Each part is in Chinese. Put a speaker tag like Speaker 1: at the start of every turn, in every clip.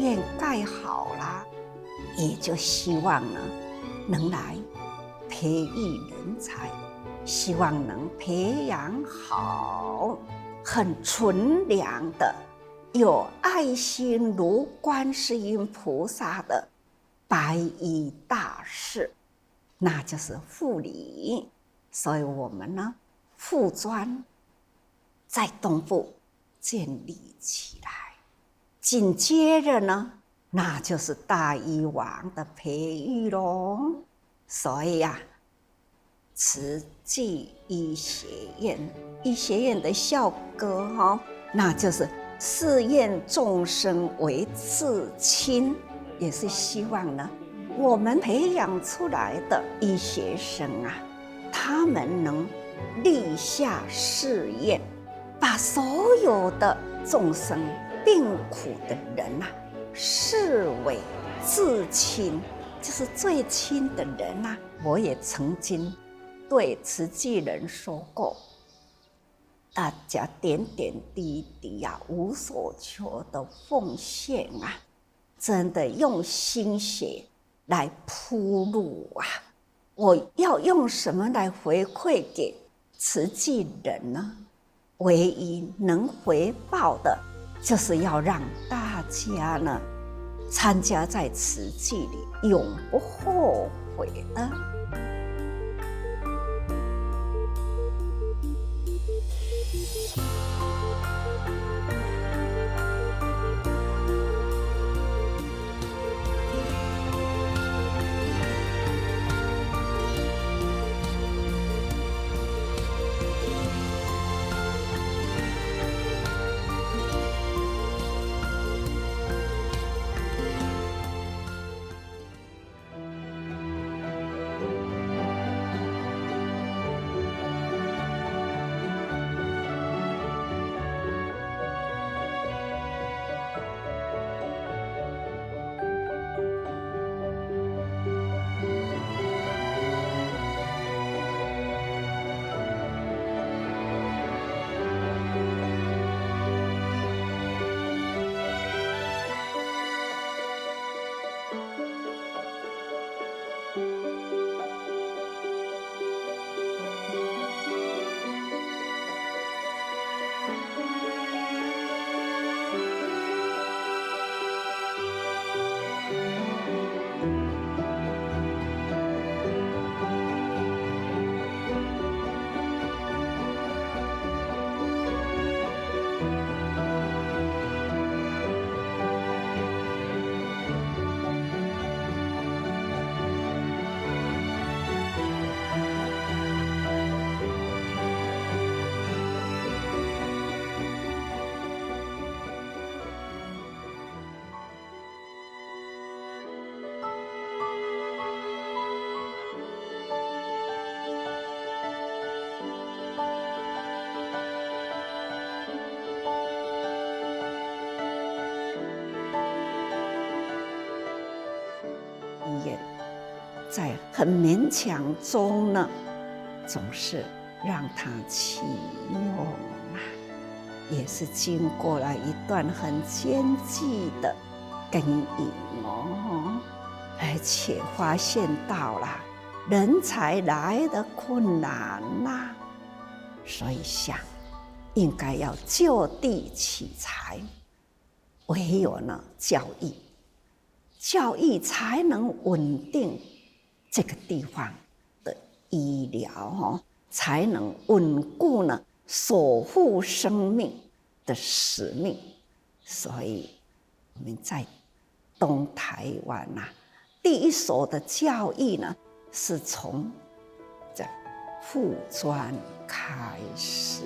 Speaker 1: 医院盖好了，也就希望呢能来培育人才，希望能培养好很纯良的、有爱心如观世音菩萨的白衣大士，那就是护理。所以我们呢，护专在东部建立起来，紧接着呢，那就是大医王的培育咯。所以啊，慈济医学院，医学院的校歌那就是誓愿众生为至亲，也是希望呢，我们培养出来的医学生啊，他们能立下誓愿，把所有的众生病苦的人啊，视为至亲，就是最亲的人啊。我也曾经对慈济人说过，大家点点滴滴啊，无所求的奉献啊，真的用心血来铺路啊。我要用什么来回馈给慈济人呢？唯一能回报的，就是要让大家呢，参加在慈济里，永不后悔的。在很勉强中呢，总是让它启用也是经过了一段很艰巨的耕耘而且发现到了人才来的困难所以想应该要就地取材，唯有呢教育才能稳定这个地方的医疗才能稳固呢守护生命的使命。所以我们在东台湾第一所的教育呢，是从这护专开始。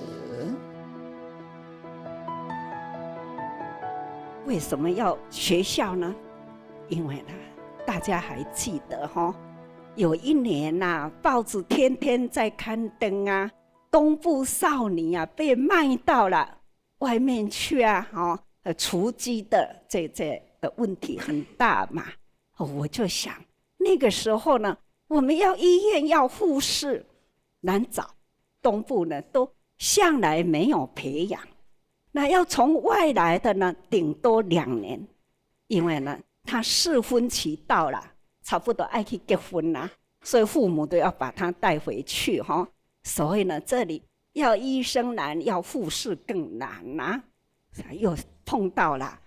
Speaker 1: 为什么要学校呢？因为大家还记得有一年报纸天天在刊登东部少女被卖到了外面去雏鸡的这问题很大嘛。我就想那个时候呢，我们要医院要护士难找，东部呢都向来没有培养，那要从外来的呢顶多2年，因为呢，他适婚期到了，差不多爱去结婚啦，所以父母都要把他带回去哈。所以呢，这里要医生难，要护士更难呐。又碰到了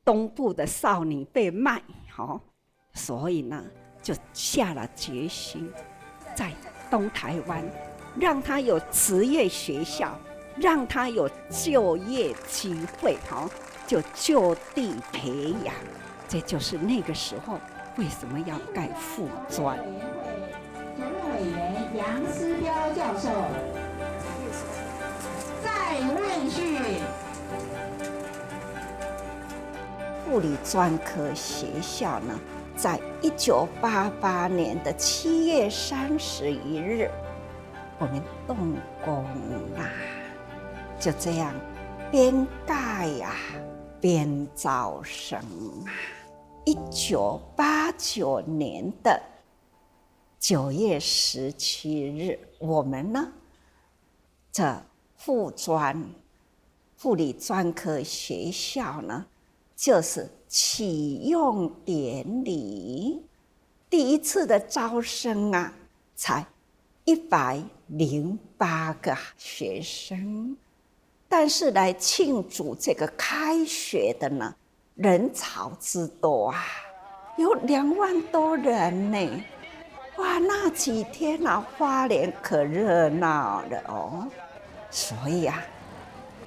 Speaker 1: 东部的少女被卖，所以呢，就下了决心，在东台湾让他有职业学校，让他有就业机会，就就地培养。这就是那个时候为什么要盖附专。
Speaker 2: 主任委员杨思彪教授在问序。
Speaker 1: 护理专科学校呢，在1988年的7月31日，我们动工啦。就这样，边盖呀，边招生啊。1989年的9月17日，我们呢，这护理专科学校呢，就是启用典礼。第一次的招生啊，才108个学生，但是来庆祝这个开学的呢，人潮之多啊，有2万多人呢。哇，那几天啊，花莲可热闹了哦。所以啊，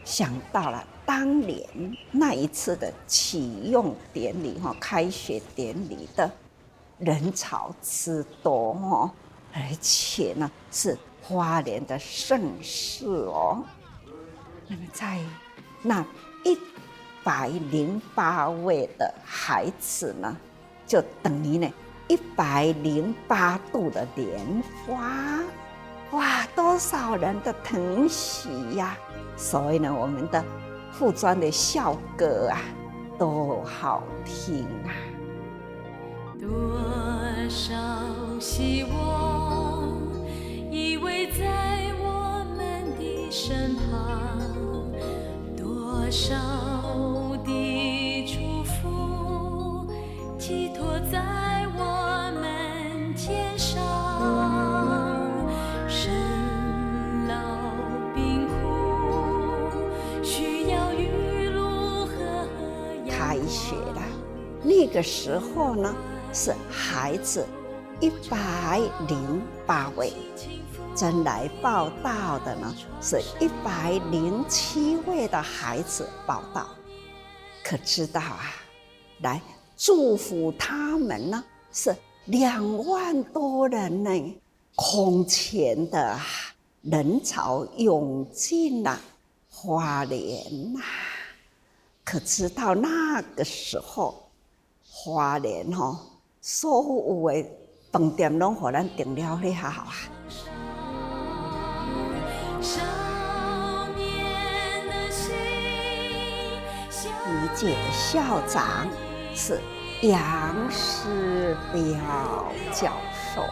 Speaker 1: 想到了当年那一次的启用典礼，开学典礼的人潮之多，而且呢是花莲的盛事哦。那么在那108位的孩子呢，就等于呢108度的莲花。哇，多少人的疼惜呀！所以呢，我们的附专的校歌啊，都好听啊。
Speaker 3: 多少希望依偎在我们的身旁，多少的祝福寄托在我们肩上。
Speaker 1: 开学了，那个时候呢，是孩子108位，真来报到的呢是107位的孩子报到。可知道啊，来祝福他们呢是2万多人呢，空前的人潮涌进了花莲啊。可知道那个时候，花莲所有的饭店拢给咱订了了啊。第一届的校长是杨思彪教授，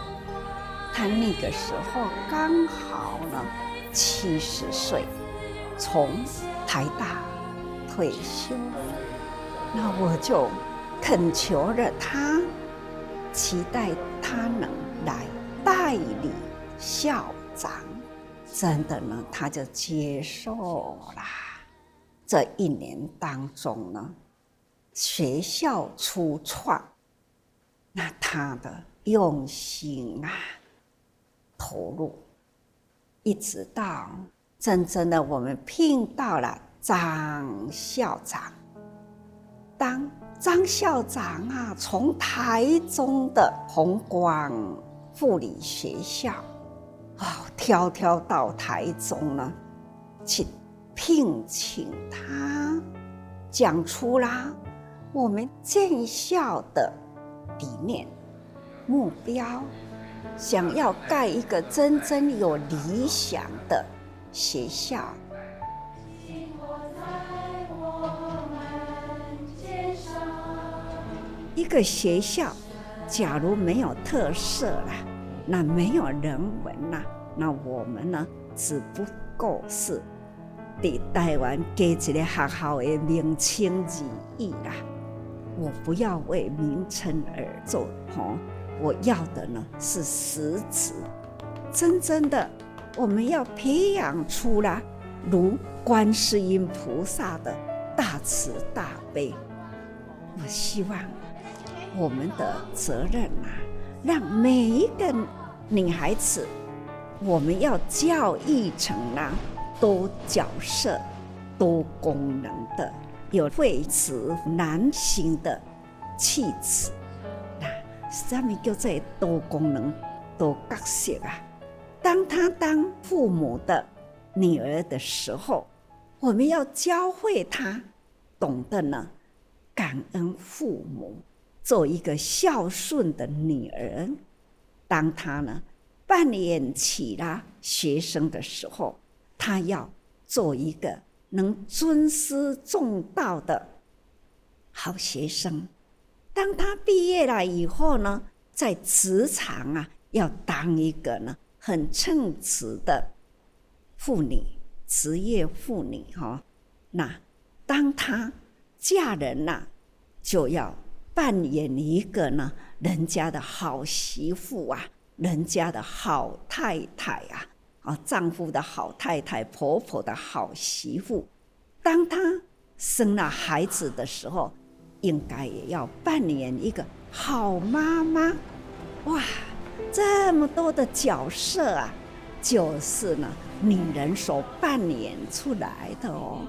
Speaker 1: 他那个时候刚好呢70岁，从台大退休，那我就恳求了他，期待他能来代理校长。真的呢，他就接受啦。这1年当中呢，学校初创，那他的用心啊，投入，一直到真正的我们聘到了张校长。当张校长啊，从台中的弘光护理学校挑到台中呢，去聘请他，讲出啦我们建校的理念、目标，想要盖一个真正有理想的学校。一个学校假如没有特色啦，那没有人文啦，那我们呢只不过是在台湾加一个学校的名称而已啦。我不要为名称而做，我要的呢是实质。真正的，我们要培养出来如观世音菩萨的大慈大悲。我希望我们的责任让每一个女孩子，我们要教育成多角色、多功能的，有惠慈男性的气质。什么叫做多功能、多角色啊？当他当父母的女儿的时候，我们要教会他懂得呢感恩父母，做一个孝顺的女儿。当他呢扮演起了学生的时候，他要做一个能尊师重道的好学生。当他毕业了以后呢，在职场要当一个呢很称职的妇女，职业妇女那当她嫁人就要扮演一个呢人家的好媳妇人家的好太太丈夫的好太太，婆婆的好媳妇。当她生了孩子的时候，应该也要扮演一个好妈妈。哇，这么多的角色就是呢女人所扮演出来的哦。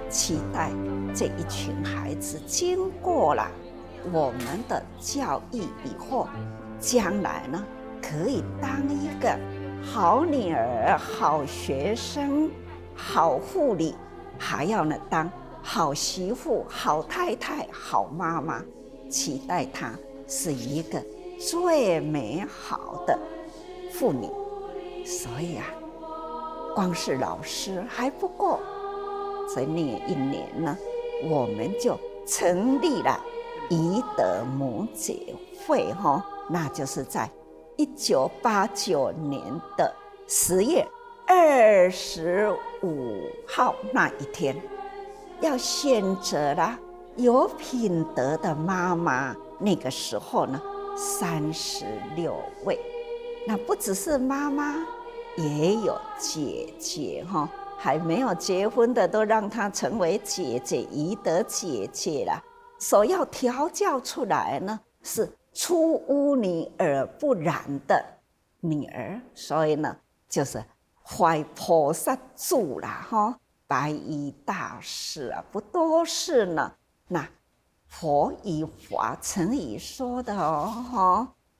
Speaker 1: 期待这一群孩子经过了我们的教育以后，将来呢可以当一个好女儿、好学生、好妇女，还要呢当好媳妇、好太太、好妈妈。期待她是一个最美好的妇女。所以光是老师还不够，这念一年呢，我们就成立了宜德母姐会那就是在1989年的10月25号那一天，要选择了有品德的妈妈。那个时候呢36位，那不只是妈妈，也有姐姐还没有结婚的都让她成为姐姐，宜德姐姐了。所要调教出来呢是出污泥而不染的女儿，所以呢就是怀菩萨住啦白衣大士不都是呢那佛与法曾以说的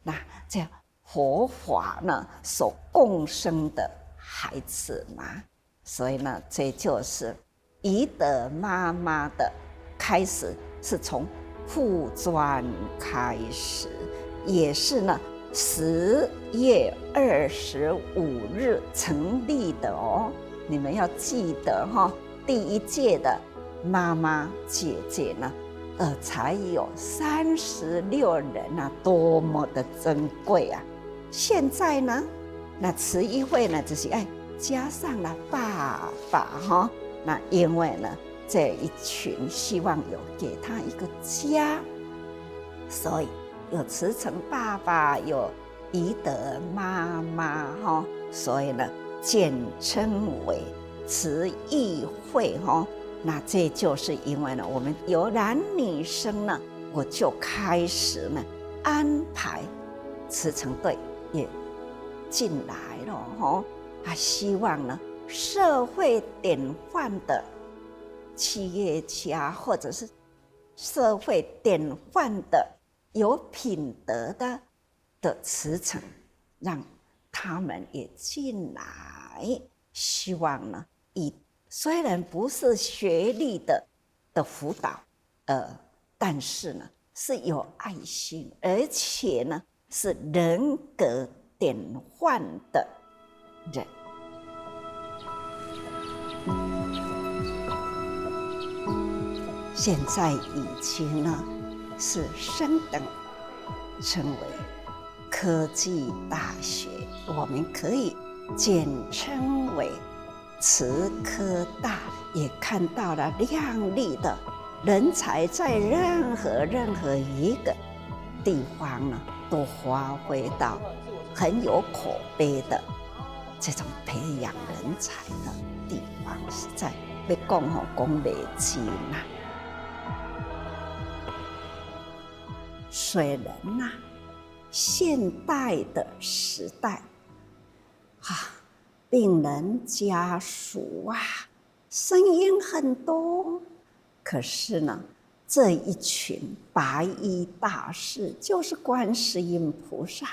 Speaker 1: 那这佛法呢所共生的孩子嘛。所以呢这就是宜德妈妈的开始，是从附专开始，也是呢10月25日成立的你们要记得第一届的妈妈姐姐呢才有36人多么的珍贵现在呢那慈益会呢就是加上了爸爸那因为呢这一群希望有给他一个家，所以有慈诚爸爸，有宜德妈妈所以呢简称为慈益会那这就是因为呢我们有男女生呢，我就开始呢安排慈诚队也进来了希望呢社会典范的企业家或者是社会典范的有品德的慈诚，让他们也进来，希望呢虽然不是学历的辅导但是呢是有爱心，而且呢是人格典范的人。现在已经呢是升等称为科技大学，我们可以简称为慈科大也看到了亮丽的人才，在任何一个地方呢，都发挥到很有口碑的这种培养人才的地方，实在要讲不尽啦。虽然呐，现代的时代病人家属声音很多，可是呢，这一群白衣大士就是观世音菩萨，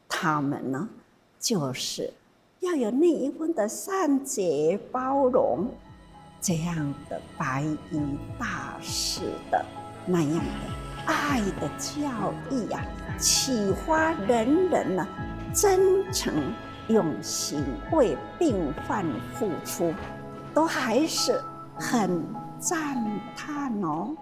Speaker 1: 他们呢，就是要有那一份的善解包容，这样的白衣大士的那样的爱的教义启发人人呢，真诚用心为病患付出，都还是很赞叹哦。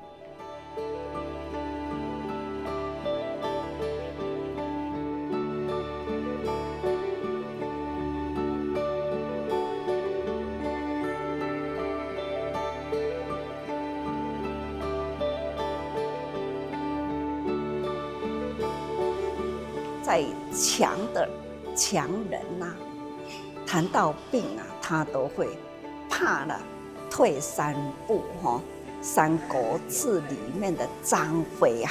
Speaker 1: 在强人谈到病他都会怕了退三步《三国志》里面的张飞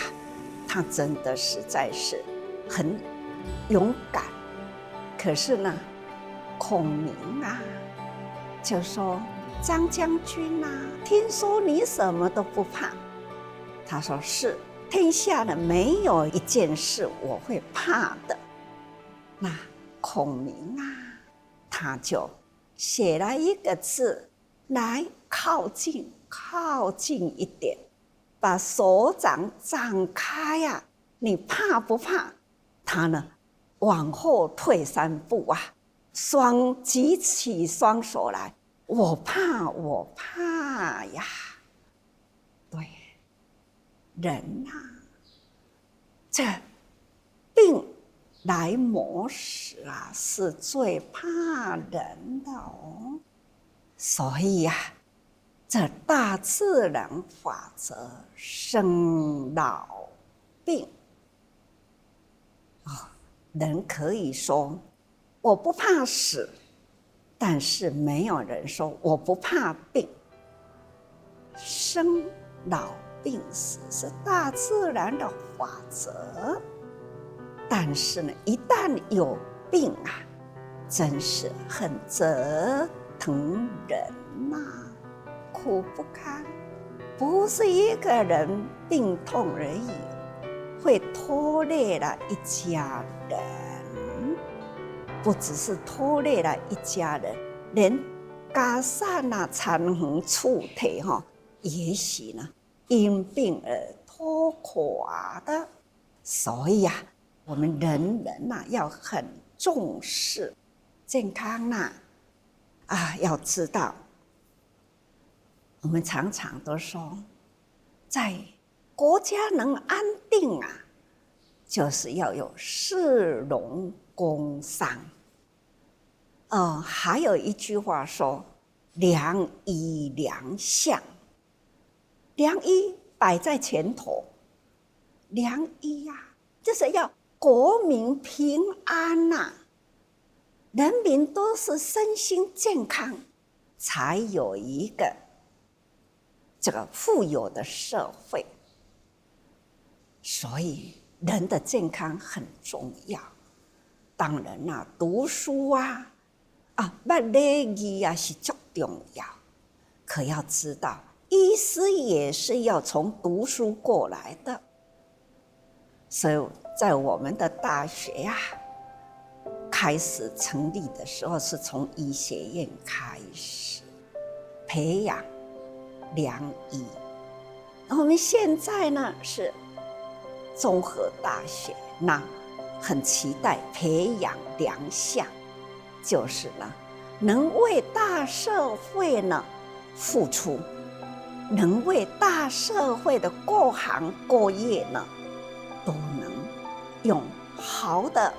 Speaker 1: 他真的实在是很勇敢。可是呢，孔明就说：“张将军听说你什么都不怕。”他说：“是。天下的没有一件事我会怕的。”那孔明他就写了一个字来靠近一点，把手掌张开你怕不怕？他呢往后退三步举起双手来，我怕呀。对。人这病来磨时是最怕人的哦。所以这大自然法则生老病人可以说我不怕死，但是没有人说我不怕病。生老病死是大自然的法则，但是呢，一旦有病真是很折腾人苦不堪。不是一个人病痛而已，会拖累了一家人。不只是拖累了一家人，连家产残垣处体也许呢因病而拖垮的。所以我们人人要很重视健康要知道，我们常常都说，在国家能安定就是要有市农工商。还有一句话说，良医良相。良医摆在前头，良医就是要国民平安人民都是身心健康，才有一个这个富有的社会。所以人的健康很重要。当然读书捌礼仪是最重要。可要知道，医师也是要从读书过来的。所以在我们的大学开始成立的时候，是从医学院开始培养良医。我们现在呢是综合大学，那很期待培养良相，就是呢能为大社会呢付出，能为大社会的各行各业呢都能用好的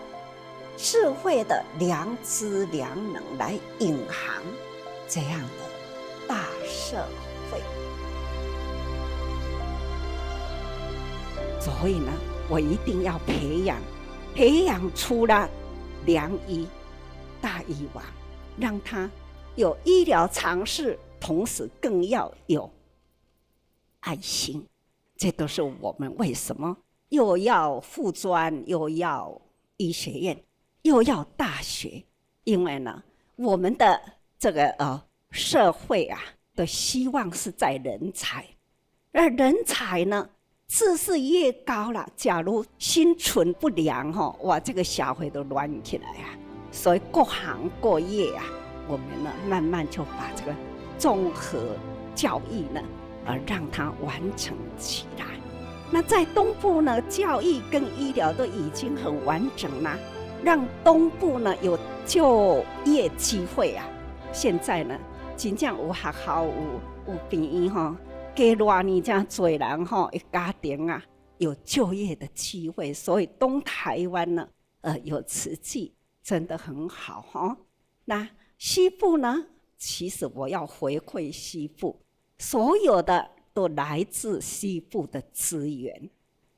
Speaker 1: 智慧的良知良能来引航，这样的大社会。所以呢，我一定要培养出了良医、大医王，让他有医疗常识，同时更要有爱心。这都是我们为什么又要附专，又要医学院，又要大学。因为呢，我们的这个社会啊的希望是在人才，而人才呢，知识越高了，假如心存不良哇，这个社会都乱起来啊。所以各行各业啊，我们呢慢慢就把这个综合教育呢，让它完成起来。那在东部呢，教育跟医疗都已经很完整了，让东部呢有就业机会啊。现在呢，真正有学校有病院加偌尼这样多人一家庭啊，有就业的机会。所以东台湾呢，有慈济真的很好那西部呢，其实我要回馈西部，所有的都来自西部的资源。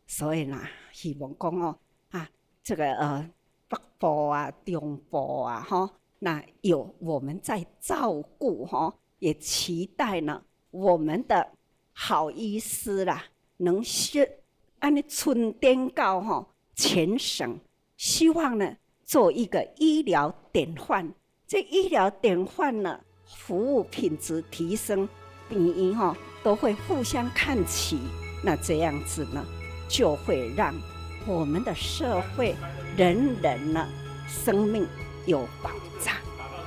Speaker 1: 所以呢，希望讲这个北部啊、中部啊那有我们在照顾也期待呢我们的好医师啦，能按呢春颠到全省，希望呢做一个医疗典范。这医疗典范呢，服务品质提升，病院都会互相看齐。那这样子呢，就会让我们的社会人人呢生命有保障。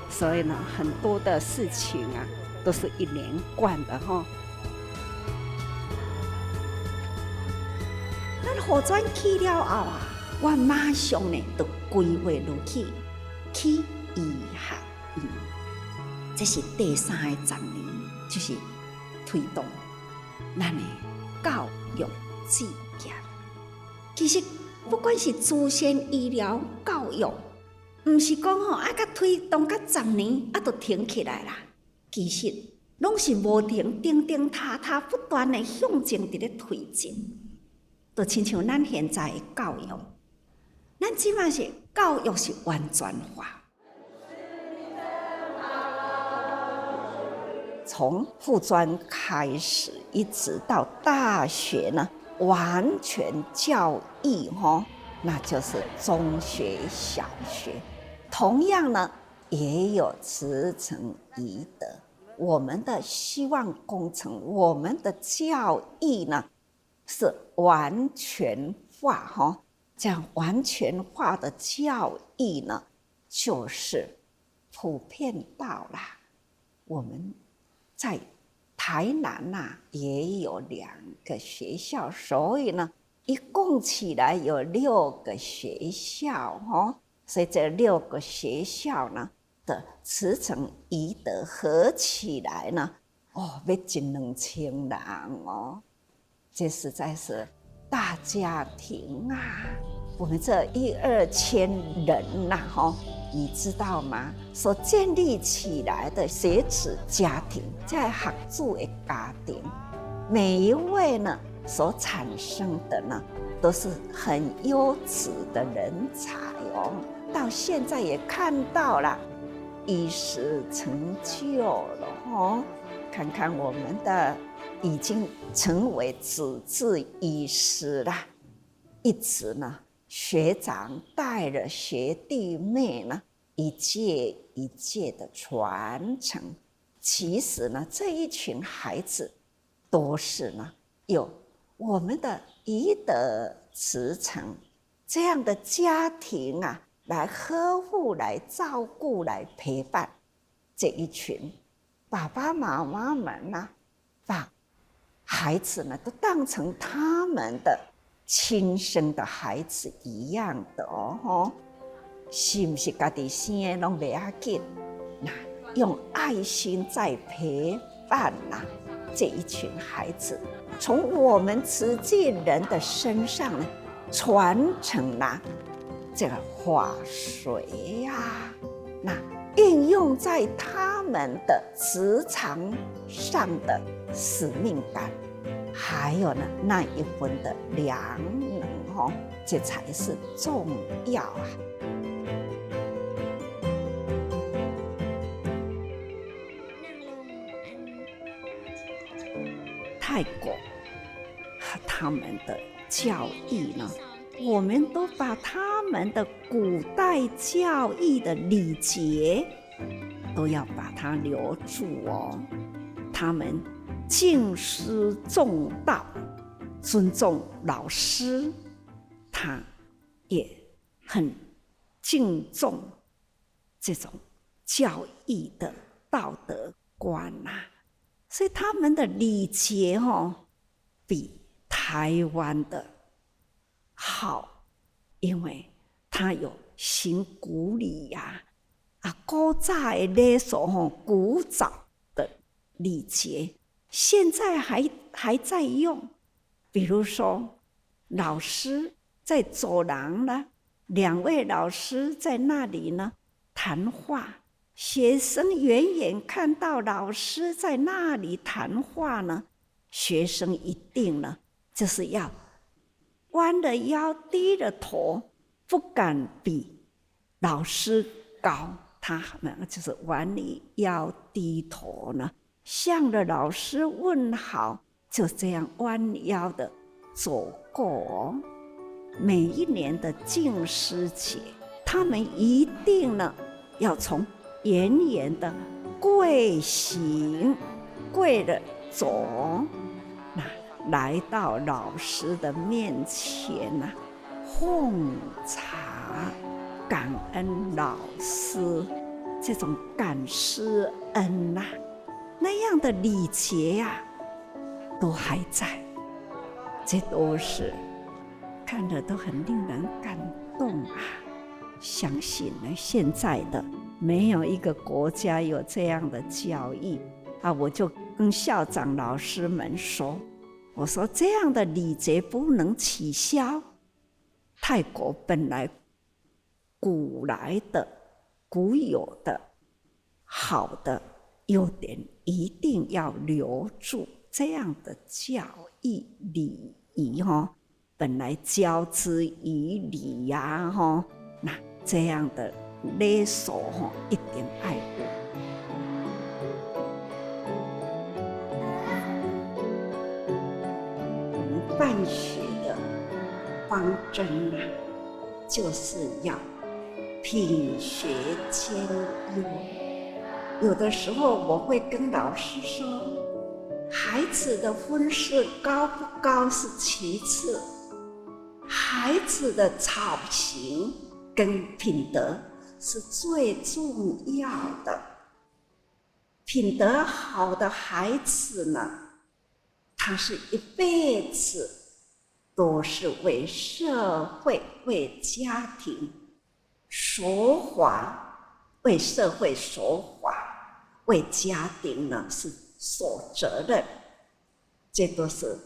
Speaker 1: 所以呢，很多的事情啊，都是一连贯的咱护专去了后啊，我马上呢就规划落去医学院。这是第3个10年，就是推动咱的教育事业。其实不管是资深医疗教育，不是讲甲推动到10年就停起来啦。其实拢是无停，定定踏踏不断的向前伫咧推进。就亲像咱现在的教育，咱即马是教育是完全化，从附专开始，一直到大学呢，完全教育那就是中学、小学。同样呢，也有慈诚医德。我们的希望工程，我们的教育呢，是完全化这样完全化的教育呢，就是普遍到了我们在台南也有2个学校，所以呢，一共起来有6个学校所以这6个学校呢的慈诚医德合起来呢，要进2000人这实在是大家庭啊！我们这1、2千人你知道吗？所建立起来的学子家庭，在学子的家庭，每一位呢所产生的呢，都是很优质的人才到现在也看到了医师成就了看看我们的已经成为主治医师了，一直呢学长带着学弟妹呢，一届一届的传承。其实呢，这一群孩子都是呢有我们的医德慈诚这样的家庭来呵护、来照顾、来陪伴这一群爸爸妈妈们把孩子呢都当成他们的亲生的孩子一样的是不是家己生的拢不要紧，那用爱心在陪伴这一群孩子，从我们慈济人的身上呢传承这个法水那应用用在他们的职场上的使命感，还有呢那一份的良能这才是重要啊。泰国和他们的教义呢，我们都把他们的古代教义的礼节都要把它留住哦。他们敬师重道，尊重老师，他也很敬重这种教义的道德观啊。所以他们的礼节比台湾的好，因为他有行古礼呀，古早的礼俗古早的礼节，现在还在用。比如说，老师在走廊呢，2位老师在那里呢谈话。学生远远看到老师在那里谈话呢，学生一定呢就是要弯了腰低了头，不敢比老师高，他们就是弯了腰低头呢，向着老师问好，就这样弯腰的走过每一年的敬师节，他们一定呢要从远远的跪行，跪着走，来到老师的面前奉茶，感恩老师，这种感师恩那样的礼节都还在，这都是看着都很令人感动啊。相信呢，现在的没有一个国家有这样的教育我就跟校长老师们说，我说这样的礼节不能取消。泰国本来古有的好的优点一定要留住，这样的教育礼仪本来教之以礼那这样的礼俗一定爱护。我们办学的方针就是要品学兼优。有的时候我会跟老师说，孩子的分数高不高是其次，孩子的操行跟品德是最重要的。品德好的孩子呢，他是一辈子都是为社会、为家庭说话，为社会说话，为家庭呢是负责任。这都是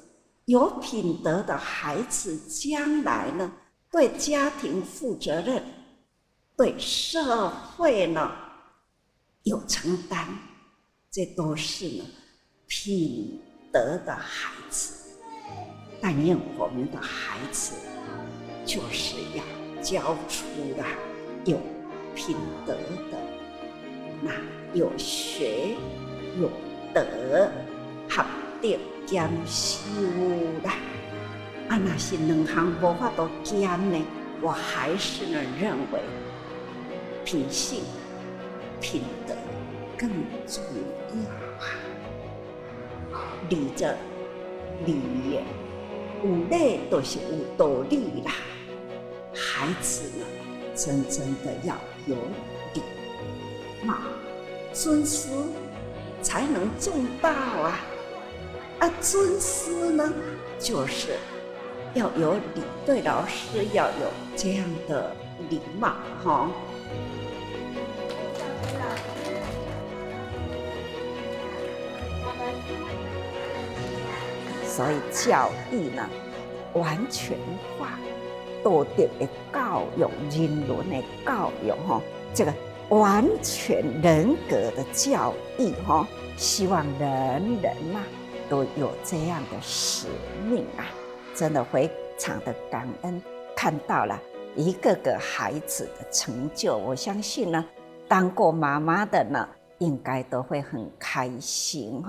Speaker 1: 有品德的孩子，将来呢对家庭负责任，对社会呢有承担，这都是呢品德的孩子。但愿我们的孩子就是要教出有品德的，那有学有德，合德兼修啦。若是2项无法度兼呢，我还是呢认为品性、品德更重要理着礼言，有理就是有道理啦。孩子呢，真正的要有礼貌，尊师才能重道尊师呢，就是要有礼，对老师要有这样的礼貌所以教育呢，完全化道德的教育、人伦的教育这个完全人格的教育希望人人都有这样的使命真的非常的感恩，看到了一个个孩子的成就，我相信呢，当过妈妈的呢，应该都会很开心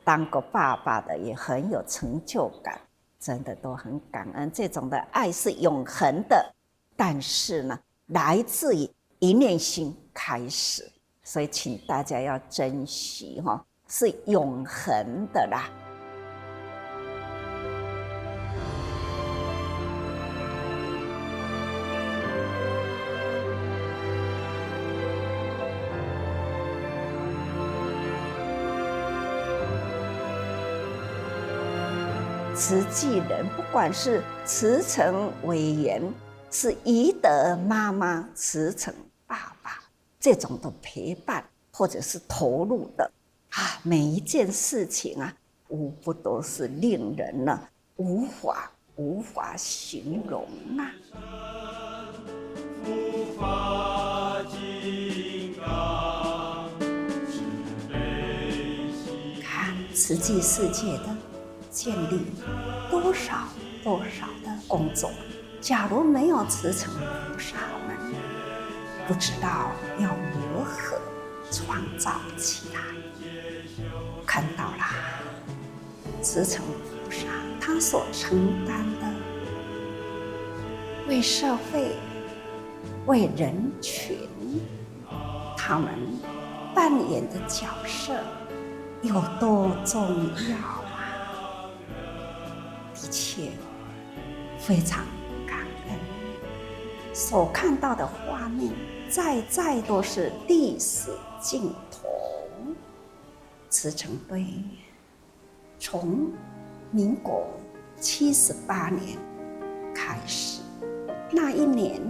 Speaker 1: 当过爸爸的也很有成就感，真的都很感恩。这种的爱是永恒的，但是呢，来自于一念心开始，所以请大家要珍惜是永恒的啦。慈济人，不管是慈诚委员，是怡德妈妈、慈诚爸爸，这种的陪伴或者是投入的每一件事情无不都是令人呢无法形容看慈济世界的建立多少的工作，假如没有慈诚菩萨们，不知道要如何创造起来。看到啦，慈诚菩萨他所承担的为社会、为人群，他们扮演的角色有多重要的确非常感恩，所看到的画面再都是历史镜头。慈诚队从民国78年开始，那一年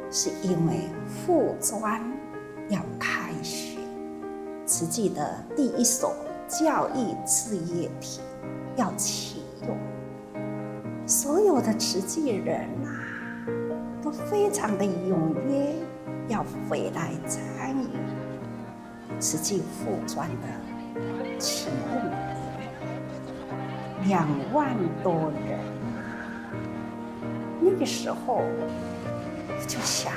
Speaker 1: 是因为附专要开学，慈济的第一所教育事业体要启用，所有的慈济人都非常的踊跃要回来参与慈济附专的启用，2万多人。那个时候我就想，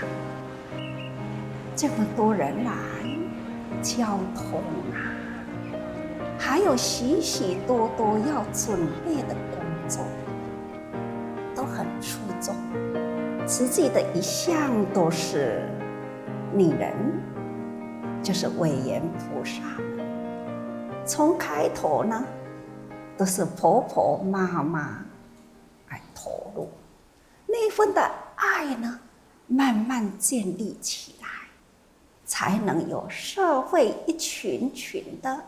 Speaker 1: 这么多人来，交通还有许许多多要准备的工作，都很出众。慈济的一向都是女人，就是委员菩萨们，从开头呢都是婆婆妈妈来投入，那份的爱呢慢慢建立起来，才能有社会一群群的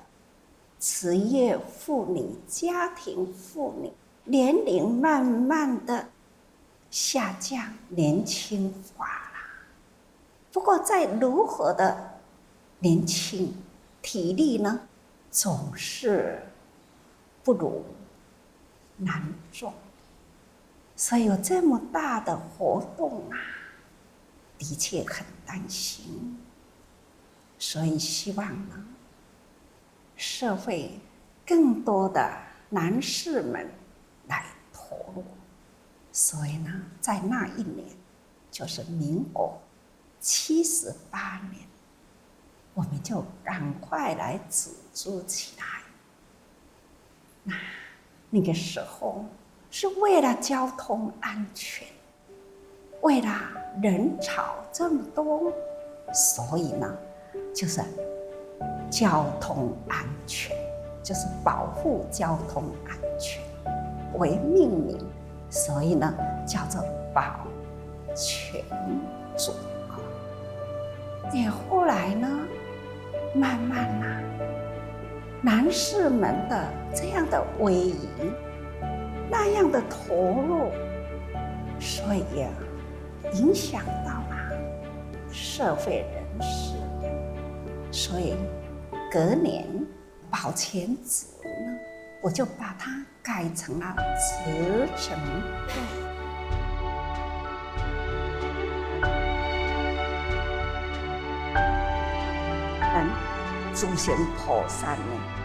Speaker 1: 职业妇女、家庭妇女，年龄慢慢的下降，年轻化了。不过在如何的年轻，体力呢总是不如男众，所以有这么大的活动的确很担心。所以希望呢，社会更多的男士们来投入。所以呢，在那一年，就是民国78年，我们就赶快来组织起来。那个时候是为了交通安全，为了人潮这么多，所以呢，就是交通安全，就是保护交通安全为命名，所以呢叫做保全组。也后来呢，慢慢男士们的这样的委营，那样的投入，所以也影响到社会人士。所以隔年保全组呢，我就把它改成了慈诚队。诸行菩萨呢，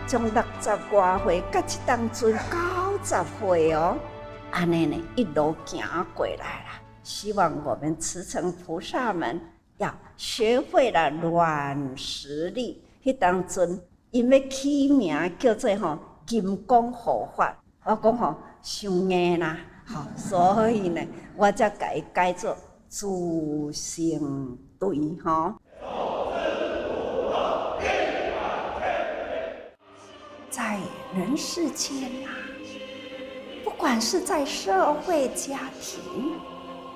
Speaker 1: 从60多岁到这当尊90岁哦，安尼呢一路行过来了。希望我们慈诚菩萨们要学会了软实力。迄当尊因要起名叫做金刚护法，我讲伤硬啦，所以呢，我才把它改做诸行对在人世间不管是在社会家庭，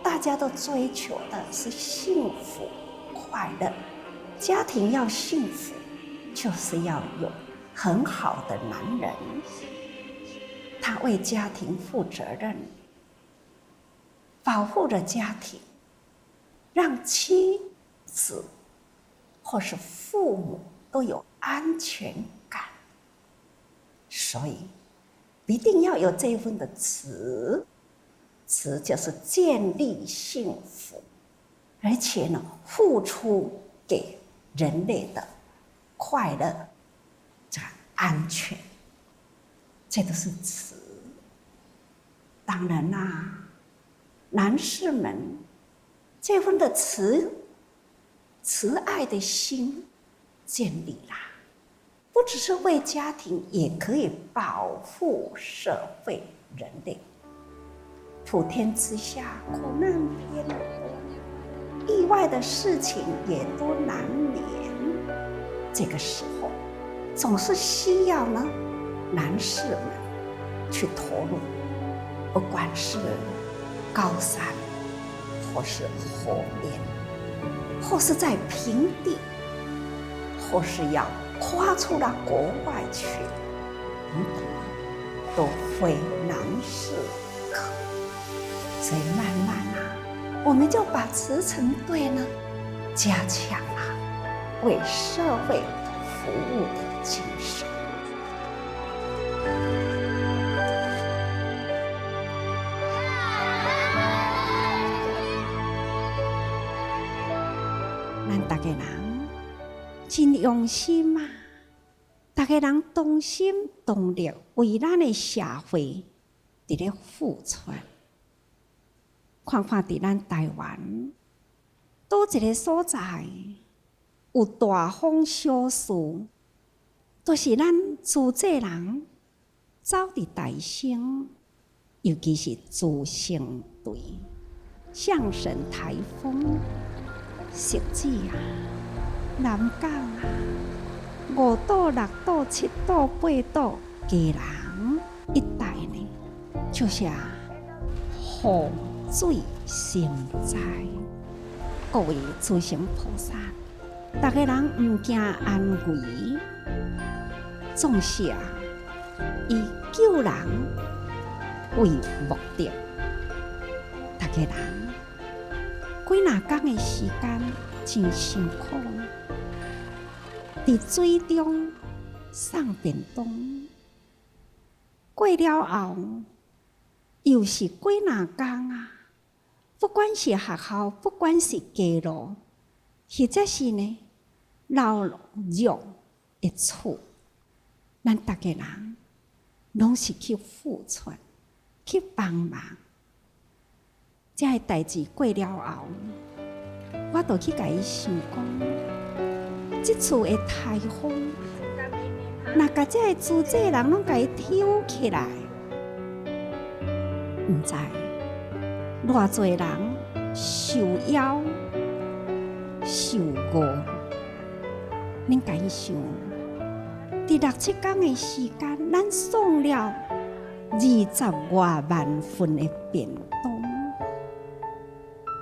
Speaker 1: 大家都追求的是幸福快乐。家庭要幸福，就是要有很好的男人，他为家庭负责任，保护着家庭，让妻子或是父母都有安全感。所以一定要有这一份的慈就是建立幸福，而且呢，付出给人类的快乐、这个安全，这都是慈。当然啦，男士们这份的慈爱的心建立啦，不只是为家庭，也可以保护社会人类。普天之下苦难偏多，意外的事情也都难免。这个时候，总是需要呢男士们去投入，不管是高山，或是河边，或是在平地，或是要跨出了国外去，都非难事可。所以慢慢我们就把慈诚队呢加强了为社会服务的精神。咱大家人真用心啊！大家人同心同力，为咱的社会伫咧付出。看看伫咱台湾，倒一个所在有大风小事，都是咱自济人走伫大声，尤其是自生队、象神台风、汐止南港5岛、6岛、7岛、8岛，基隆一带呢，就是洪水成灾。各位诸行菩萨，大家人唔惊安危，总是以救人为目的。大家人几若天的时间真辛苦，伫水中送便当，过了后又是几若天不管是学校，不管是街路，或者是呢老弱的厝，咱大家人拢是去付出、去帮忙。这个代志过了后，我就去甲伊想讲，即次的台风，若甲这个自济人拢甲伊挑起来，毋知偌侪人受夭、受饿。恁甲伊想，伫6、7天的时间，咱送了20多万份的便当，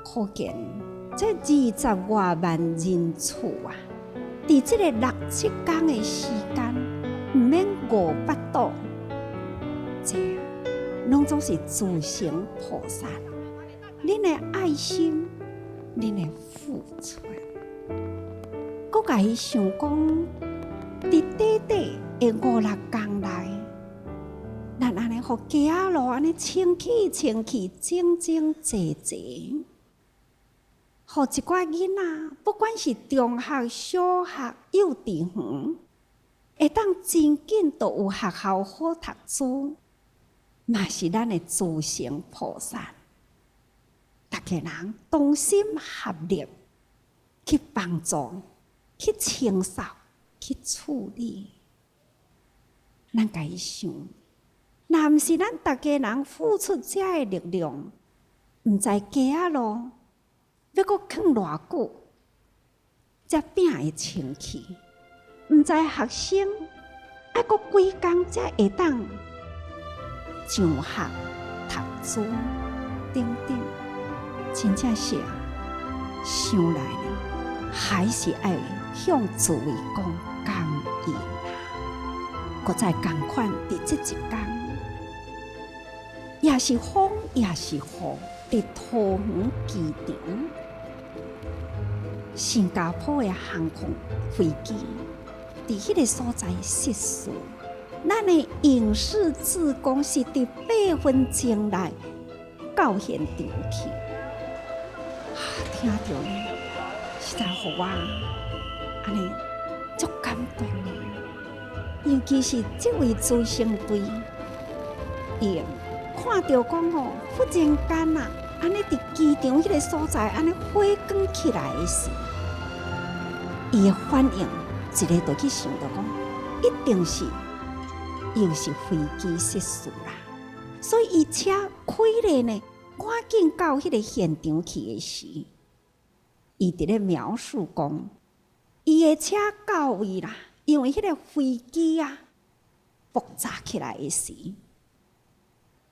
Speaker 1: 可见这20多万人次伫这个6、7天的时间，毋免5、8岛，这拢总是诸行菩萨。恁的爱心，恁的付出，搁甲伊想讲，伫短短的5、6天内，咱安尼互街仔路安尼清气、整整齐，互一寡囡仔，不管是中学、小学、幼稚园，会当真紧都有学校好读书，嘛是咱的自成菩萨。大家人同心合力去帮助、去清扫、去处理。咱家己想，若毋是咱大家人付出这的力量，毋知街仔路要阁囥偌久，这饼会清气。毋知学生还阁几工才会当上学、读书等等，真正是想来呢，还是爱向诸位讲感恩啦。搁再共款伫这一天，也是风也是雨，伫桃园机场，新加坡的航空飞机。伫迄个所在失事，咱的影视志工是伫8分钟内到现场去。听到呢，实在互我安尼足感动的。尤其是这位资深队，伊看到讲哦，忽然间啊，安尼伫机场迄个所在安尼火光起来的时，伊的反应。一个就去想到讲，一定是又是飞机失事啦，所以伊车开咧呢，赶紧到迄个现场去的时，伊伫咧描述讲，伊的车到位啦，因为迄个飞机啊爆炸起来的时，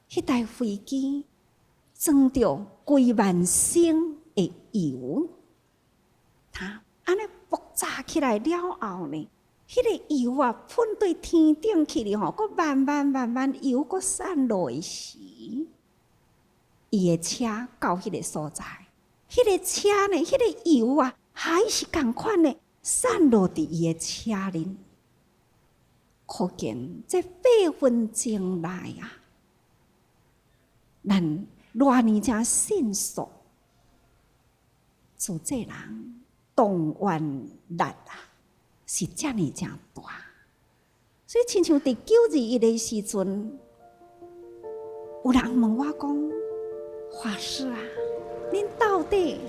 Speaker 1: 迄台飞机装着几万升的油，它安尼。爆炸起来了后呢，迄个油啊喷对天顶去哩吼，佫慢慢油佫散落的时，伊的车到迄个所在，迄个车呢，迄个油啊还是共款呢散落伫伊的车里，可见这8分钟内啊，咱偌尼正迅速，做这人。动员力啊，是遮尔正大，所以亲像伫921的时阵，有人问我讲：“法师啊，恁到底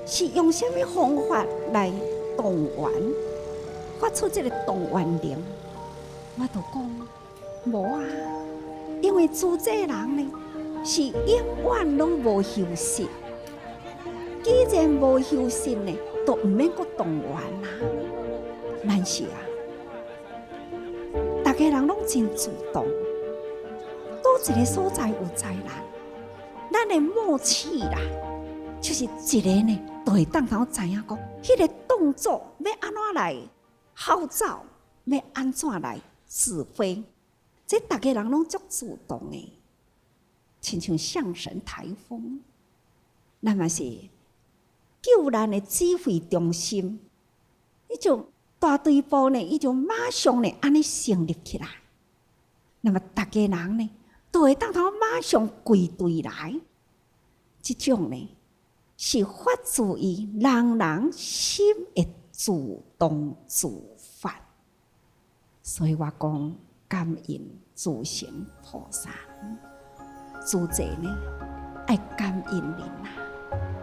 Speaker 1: 是用什么方法来动员，发出这个动员令？”我就讲：“无啊，因为主这人呢，是永远拢无休息。既然无休息呢。”都毋免阁动员啦，但是啊，大家人拢真主动，倒一个所在有灾难，咱的默契啦，就是一个呢，都会当头知影讲，迄个动作要安怎来号召，要安怎来指挥，这大家人拢足主动的，亲像象神台风，那么是。救难的指挥中心，伊就大队部呢，伊就马上呢安尼成立起来。那么大家人呢，都会当头马上归队来。这种呢，是发自于人心的主动自发。所以我讲感恩自成菩萨，主者呢爱感恩人啊。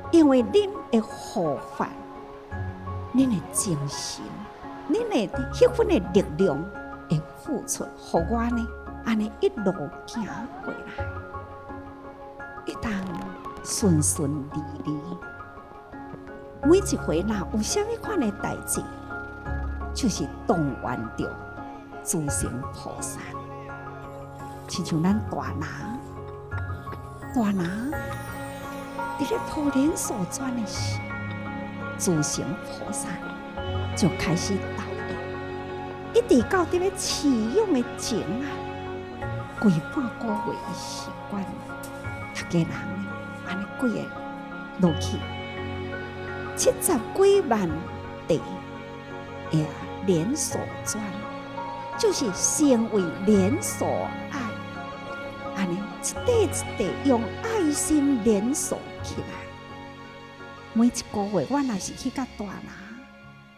Speaker 1: 因为恁的护法，恁的精神，恁的迄份的力量的付出，互我呢，安尼一路行过来，会当顺顺利利。每一回若有啥物款的代志，就是动员着自成菩萨，亲像咱大拿。伫咧普莲所转的时，自成菩萨就开始导引，一直到伫咧饲养的前啊，规半个月的时间，大家人安尼几个落去，70几万地也连锁转，就是成为连锁爱。安尼一块用爱心连锁起来，每一个月我若是去到大拿，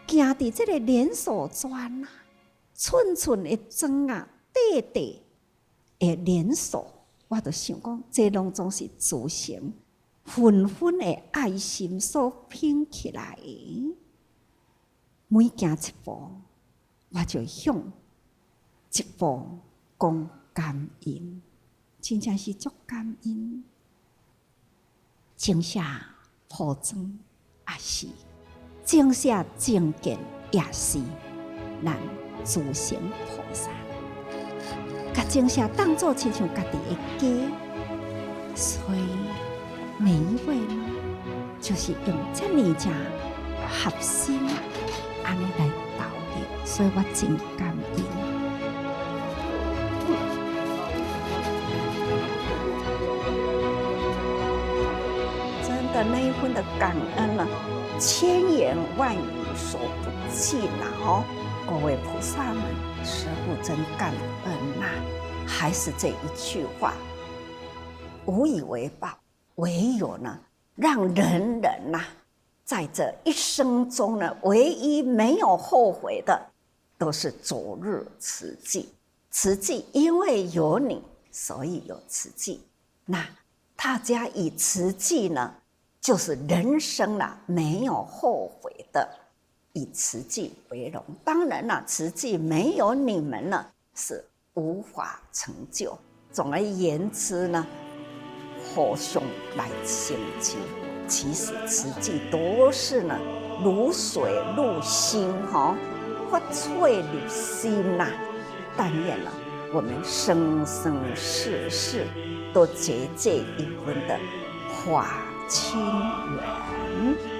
Speaker 1: 行伫这个连锁转啊，寸寸的砖啊，块块的连锁，我就想讲，这拢总是自成纷纷的爱心所拼起来的。每行一步，我就向一步讲感恩，真正是足感恩。种下朴庄也是，种下正见也是，咱自成菩萨。甲种下当作亲像家己的家，所以每一位呢，就是用这么正合心安尼来道理，所以我真感恩。真的那一份的感恩呢，千言万语说不尽啊！各位菩萨们，师父真感恩呐！还是这一句话，无以为报，唯有呢，让人人呐，在这一生中呢，唯一没有后悔的，都是昨日慈济。慈济因为有你，所以有慈济。那大家以慈济呢，就是人生啦，没有后悔的，以慈济为荣。当然啦，慈济没有你们呢，是无法成就。总而言之呢，互相来成就。其实慈济都是呢，如水入心哈，发萃入心呐。但愿呢，我们生生世世都结这一份的化亲缘。